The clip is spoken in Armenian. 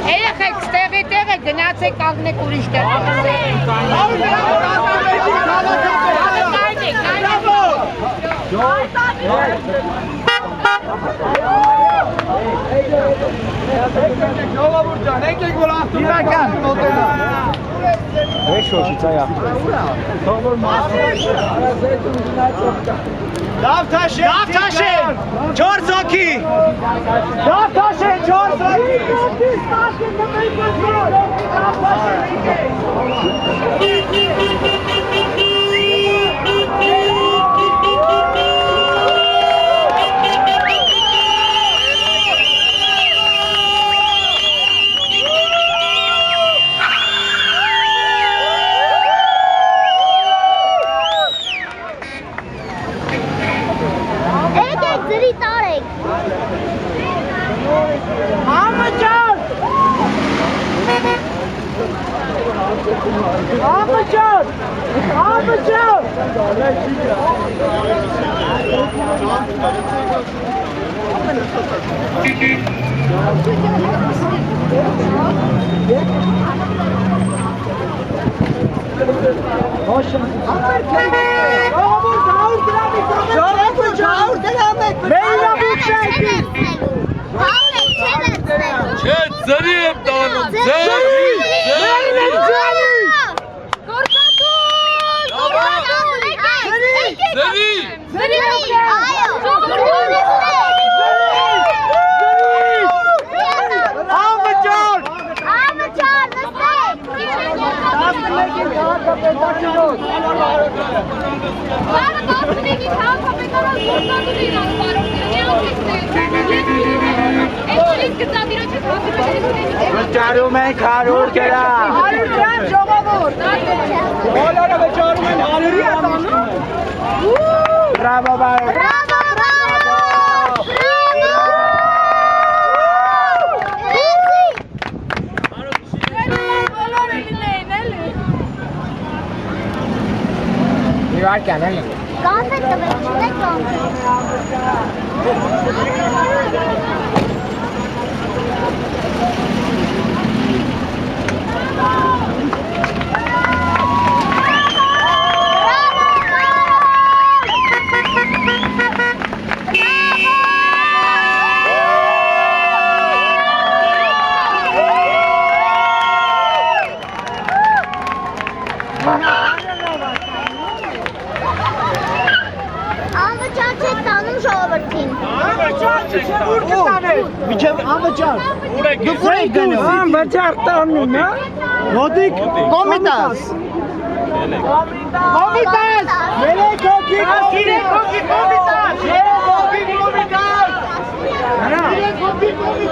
Երեխեք, ստեղի գնացեք աղնեք ուրիշ տեղ։ Լավ թաշեն, 4 հոգի։ Լավ թաշեն, 4 հոգի։ Վճարում ենք 100 գրամ 100 գրամ ժողովուրդ բոլորը վճարում են 100 գրամ Բրավո Բրավո Իվարկյան էլի Կոնֆետ տվեք, չունեք Անվճար տանում, Մոտիկ Կոմիտաս Կոմիտաս 3 հոգի Կոմիտաս 3 հոգի Կոմիտաս 3 հոգի Կոմիտաս